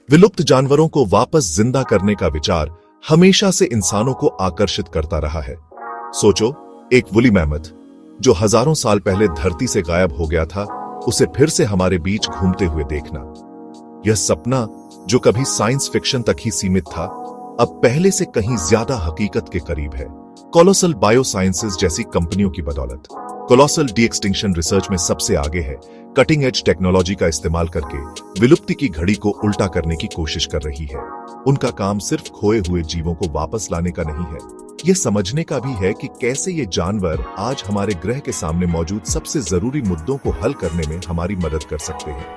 विलुप्त जानवरों को वापस जिंदा करने का विचार हमेशा से इंसानों को आकर्षित करता रहा है। सोचो, एक वुली मैमथ जो हजारों साल पहले धरती से गायब हो गया था, उसे फिर से हमारे बीच घूमते हुए देखना। यह सपना जो कभी साइंस फिक्शन तक ही सीमित था, अब पहले से कहीं ज्यादा हकीकत के करीब है। कोलोसल बायोसाइंसेज जैसी कंपनियों की बदौलत कोलोसल डी एक्सटिंक्शन रिसर्च में सबसे आगे है। कटिंग एज टेक्नोलॉजी का इस्तेमाल करके विलुप्ति की घड़ी को उल्टा करने की कोशिश कर रही है। उनका काम सिर्फ खोए हुए जीवों को वापस लाने का नहीं है, यह समझने का भी है कि कैसे ये जानवर आज हमारे ग्रह के सामने मौजूद सबसे जरूरी मुद्दों को हल करने में हमारी मदद कर सकते हैं।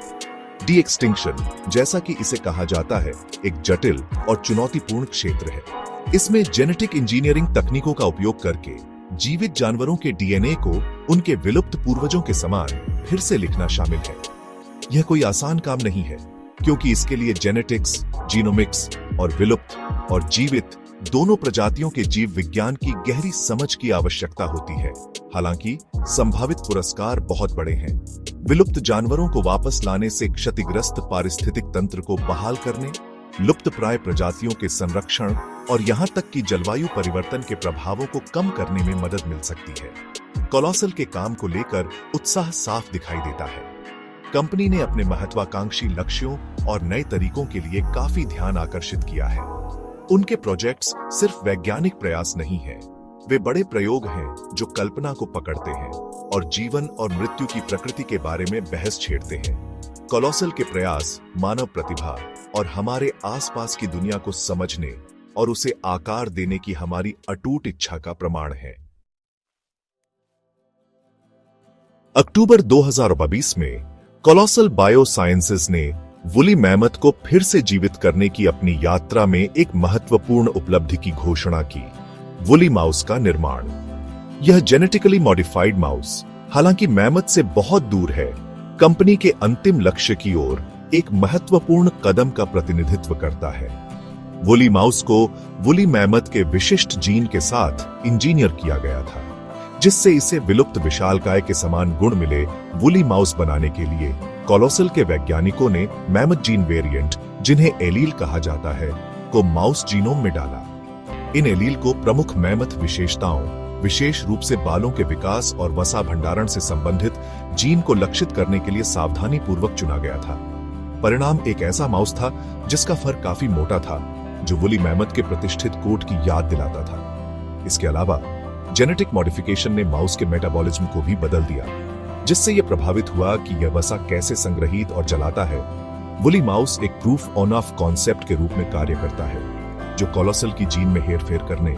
डी एक्सटिंक्शन, जैसा कि इसे कहा जाता है, एक जटिल और चुनौतीपूर्ण क्षेत्र है। इसमें जेनेटिक इंजीनियरिंग तकनीकों का उपयोग करके जीवित जानवरों के डीएनए को उनके विलुप्त पूर्वजों के समान फिर से लिखना शामिल है। यह कोई आसान काम नहीं है, क्योंकि इसके लिए जेनेटिक्स, जीनोमिक्स और विलुप्त और जीवित दोनों प्रजातियों के जीव विज्ञान की गहरी समझ की आवश्यकता होती है। हालांकि संभावित पुरस्कार बहुत बड़े हैं। विलुप्त जानवरों को वापस लाने से क्षतिग्रस्त पारिस्थितिक तंत्र को बहाल करने, लुप्तप्राय प्रजातियों के संरक्षण और यहां तक कि जलवायु परिवर्तन के प्रभावों को कम करने में मदद मिल सकती है। कोलोसल के काम को लेकर उत्साह साफ दिखाई देता है। कंपनी ने अपने महत्वाकांक्षी लक्ष्यों और नए तरीकों के लिए काफी ध्यान आकर्षित किया है। उनके प्रोजेक्ट्स सिर्फ वैज्ञानिक प्रयास नहीं हैं, वे बड़े प्रयोग हैं जो कल्पना को पकड़ते हैं और जीवन और मृत्यु की प्रकृति के बारे में बहस छेड़ते हैं। कोलोसल के प्रयास मानव प्रतिभा और हमारे आसपास की दुनिया को समझने और उसे आकार देने की हमारी अटूट इच्छा का प्रमाण है। अक्टूबर 2022 में कोलोसल बायोसाइंसेज ने वुली मैमथ को फिर से जीवित करने की अपनी यात्रा में एक महत्वपूर्ण उपलब्धि की घोषणा की, वुली माउस का निर्माण। यह जेनेटिकली मॉडिफाइड माउस, हालांकि मैमथ से बहुत दूर है, कंपनी के अंतिम लक्ष्य की ओर एक महत्वपूर्ण कदम का प्रतिनिधित्व करता है। वुली माउस को वुली मैमथ के विशिष्ट जीन के साथ इंजीनियर किया गया था, जिससे इसे विलुप्त विशालकाय के समान गुण मिले। वुली माउस बनाने के लिए कोलोसल के वैज्ञानिकों ने मैमथ जीन वेरिएंट, जिन्हें एलील कहा जाता है, को माउस जीनोम में डाला। इन एलील को प्रमुख मैमथ विशेषताओं, विशेष रूप से बालों के विकास और वसा भंडारण से संबंधित जीन को लक्षित करने के लिए सावधानी पूर्वक चुना गया था। परिणाम एक ऐसा माउस था जिसका फर काफी मोटा था, जो वुली मैमथ के प्रतिष्ठित कोट की याद दिलाता था। इसके अलावा जेनेटिक मॉडिफिकेशन ने माउस के मेटाबॉलिज्म को भी बदल दिया, जिससे यह प्रभावित हुआ कि यह वसा कैसे संग्रहित और जलाता है। वुली माउस एक प्रूफ ऑन ऑफ कॉन्सेप्ट के रूप में कार्य करता है, जो कोलोसल की जीन में हेरफेर करने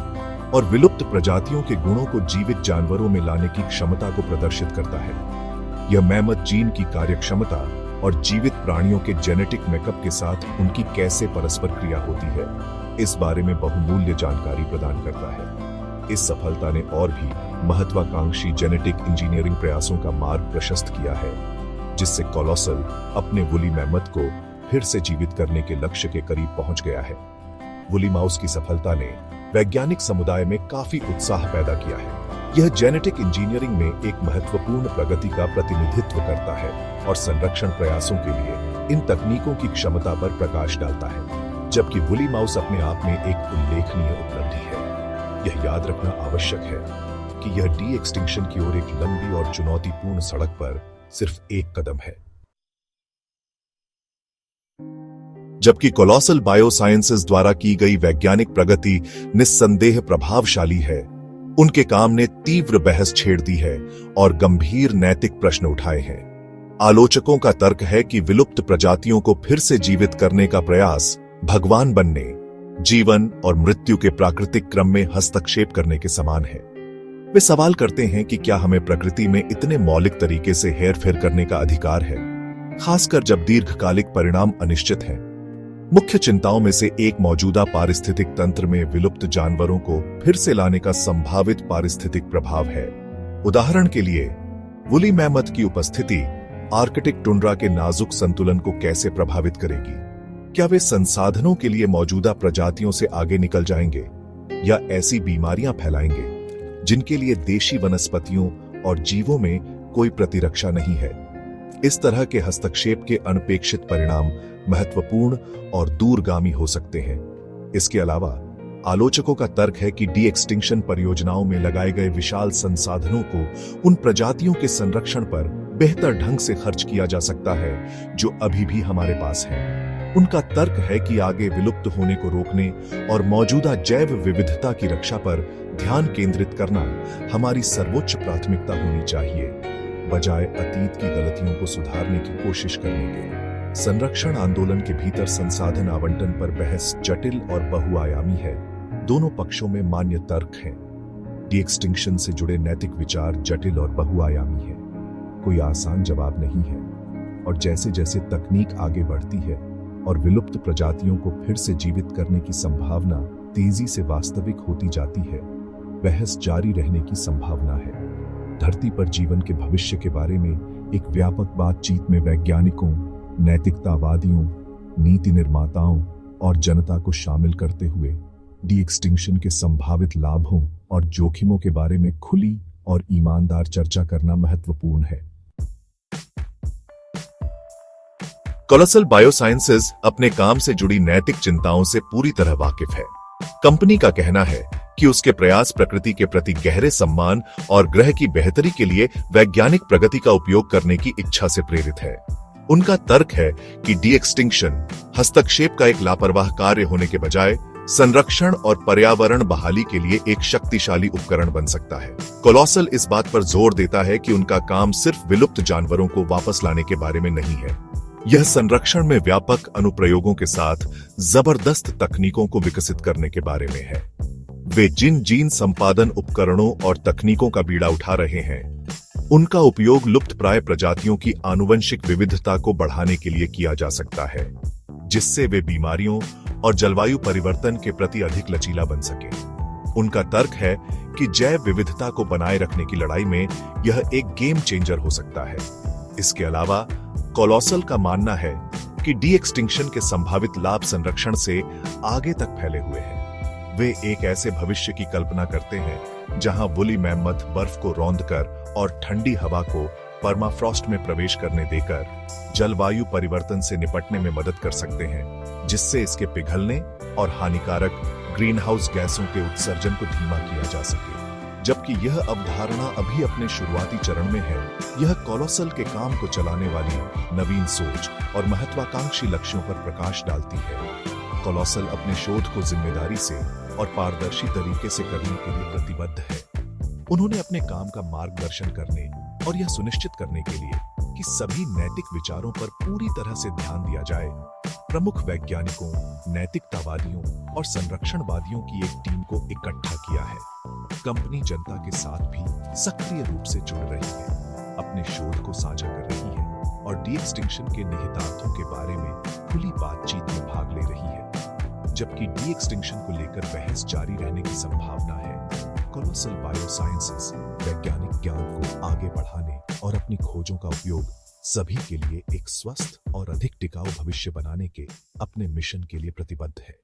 और विलुप्त प्रजातियों के गुणों को जीवित जानवरों में लाने की क्षमता को प्रदर्शित करता है। यह मैमथ जीन की कार्यक्षमता और जीवित प्राणियों के जेनेटिक मेकअप के साथ उनकी कैसे परस्पर क्रिया होती है, इस बारे में बहुमूल्य जानकारी प्रदान करता है। इस सफलता ने और भी महत्वाकांक्षी जेनेटिक इंजीनियरिंग प्रयासों का मार्ग प्रशस्त किया है, जिससे कोलोसल अपने वुली मैमथ को फिर से जीवित करने के लक्ष्य के करीब पहुंच गया है। वुली माउस की सफलता ने वैज्ञानिक समुदाय में काफी उत्साह पैदा किया है। यह जेनेटिक इंजीनियरिंग में एक महत्वपूर्ण प्रगति का प्रतिनिधित्व करता है और संरक्षण प्रयासों के लिए इन तकनीकों की क्षमता पर प्रकाश डालता है, जबकि वुली माउस अपने आप में एक उल्लेखनीय उपलब्धि है। यह याद रखना आवश्यक है कि यह डी एक्सटिंक्शन की ओर एक लंबी और चुनौतीपूर्ण सड़क पर सिर्फ एक कदम है। जबकि कोलोसल बायोसाइंसेज द्वारा की गई वैज्ञानिक प्रगति निस्संदेह प्रभावशाली है, उनके काम ने तीव्र बहस छेड़ दी है और गंभीर नैतिक प्रश्न उठाए हैं। आलोचकों का तर्क है कि विलुप्त प्रजातियों को फिर से जीवित करने का प्रयास भगवान बनने, जीवन और मृत्यु के प्राकृतिक क्रम में हस्तक्षेप करने के समान है। वे सवाल करते हैं कि क्या हमें प्रकृति में इतने मौलिक तरीके से हेरफेर करने का अधिकार है, खासकर जब दीर्घकालिक परिणाम अनिश्चित हैं। मुख्य चिंताओं में से एक मौजूदा पारिस्थितिक तंत्र में विलुप्त जानवरों को फिर से लाने का संभावित पारिस्थितिक प्रभाव है। उदाहरण के लिए, वुली मैमथ की उपस्थिति आर्कटिक टुंड्रा के नाजुक संतुलन को कैसे प्रभावित करेगी? क्या वे संसाधनों के लिए मौजूदा प्रजातियों से आगे निकल जाएंगे या ऐसी बीमारियां फैलाएंगे जिनके लिए देशी वनस्पतियों और जीवों में कोई प्रतिरक्षा नहीं है? इस तरह के हस्तक्षेप के अनपेक्षित परिणाम महत्वपूर्ण और दूरगामी हो सकते हैं। इसके अलावा आलोचकों का तर्क है कि डी एक्सटिंक्शन परियोजनाओं में लगाए गए विशाल संसाधनों को उन प्रजातियों के संरक्षण पर बेहतर ढंग से खर्च किया जा सकता है जो अभी भी हमारे पास हैं। उनका तर्क है कि आगे विलुप्त होने को रोकने और मौजूदा जैव विविधता की रक्षा पर ध्यान केंद्रित करना हमारी सर्वोच्च प्राथमिकता होनी चाहिए, बजाय अतीत की गलतियों को सुधारने की कोशिश करने के। संरक्षण आंदोलन के भीतर संसाधन आवंटन पर बहस जटिल और बहुआयामी है। दोनों पक्षों में मान्य तर्क हैं। डी एक्सटिंक्शन से जुड़े नैतिक विचार जटिल और बहुआयामी है। कोई आसान जवाब नहीं है, और जैसे जैसे तकनीक आगे बढ़ती है और विलुप्त प्रजातियों को फिर से जीवित करने की संभावना तेजी से वास्तविक होती जाती है, बहस जारी रहने की संभावना है। धरती पर जीवन के भविष्य के बारे में एक व्यापक बातचीत में वैज्ञानिकों, नैतिकतावादियों, नीति निर्माताओं और जनता को शामिल करते हुए डी एक्सटिंक्शन के संभावित लाभों और जोखिमों के बारे में खुली और ईमानदार चर्चा करना महत्वपूर्ण है। कोलोसल बायोसाइंसेज अपने काम से जुड़ी नैतिक चिंताओं से पूरी तरह वाकिफ है। कंपनी का कहना है कि उसके प्रयास प्रकृति के प्रति गहरे सम्मान और ग्रह की बेहतरी के लिए वैज्ञानिक प्रगति का उपयोग करने की इच्छा से प्रेरित है। उनका तर्क है कि डी एक्सटिंक्शन हस्तक्षेप का एक लापरवाह कार्य होने के बजाय संरक्षण और पर्यावरण बहाली के लिए एक शक्तिशाली उपकरण बन सकता है। कोलोसल इस बात पर जोर देता है कि उनका काम सिर्फ विलुप्त जानवरों को वापस लाने के बारे में नहीं है। यह संरक्षण में व्यापक अनुप्रयोगों के साथ जबरदस्त तकनीकों को विकसित करने के बारे में है। वे जिन जीन संपादन उपकरणों और तकनीकों का बीड़ा उठा रहे हैं, उनका उपयोग लुप्तप्राय प्रजातियों की आनुवंशिक विविधता को बढ़ाने के लिए किया जा सकता है, जिससे वे बीमारियों और जलवायु परिवर्तन के प्रति अधिक लचीला बन सके। उनका तर्क है कि जैव विविधता को बनाए रखने की लड़ाई में यह एक गेम चेंजर हो सकता है। इसके अलावा कोलोसल का मानना है कि डी एक्सटिंक्शन के संभावित लाभ संरक्षण से आगे तक फैले हुए हैं। वे एक ऐसे भविष्य की कल्पना करते हैं जहां वुली मैमथ बर्फ को रौंदकर और ठंडी हवा को परमाफ्रॉस्ट में प्रवेश करने देकर जलवायु परिवर्तन से निपटने में मदद कर सकते हैं, जिससे इसके पिघलने और हानिकारक ग्रीनहाउस गैसों के उत्सर्जन को धीमा किया जा सके। जबकि यह अवधारणा अभी अपने शुरुआती चरण में है, यह कोलोसल के काम को चलाने वाली नवीन सोच और महत्वाकांक्षी लक्ष्यों पर प्रकाश डालती है। कोलोसल अपने शोध को जिम्मेदारी से और पारदर्शी तरीके से करने के लिए प्रतिबद्ध है। उन्होंने अपने काम का मार्गदर्शन करने और यह सुनिश्चित करने के लिए कि सभी नैतिक विचारों पर पूरी तरह से ध्यान दिया जाए, प्रमुख वैज्ञानिकों, नैतिकतावादियों और संरक्षणवादियों की एक टीम को इकट्ठा किया है। कंपनी जनता के साथ भी सक्रिय रूप से जुड़ रही है, अपने शोध को साझा कर रही है और डी एक्सटिंक्शन के निहितार्थों के बारे में खुली बातचीत में भाग ले रही है। जबकि डी एक्सटिंक्शन को लेकर बहस जारी रहने की संभावना है, कोलोसल बायोसाइंसेज वैज्ञानिक ज्ञान को आगे बढ़ाने और अपनी खोजों का उपयोग सभी के लिए एक स्वस्थ और अधिक टिकाऊ भविष्य बनाने के अपने मिशन के लिए प्रतिबद्ध है।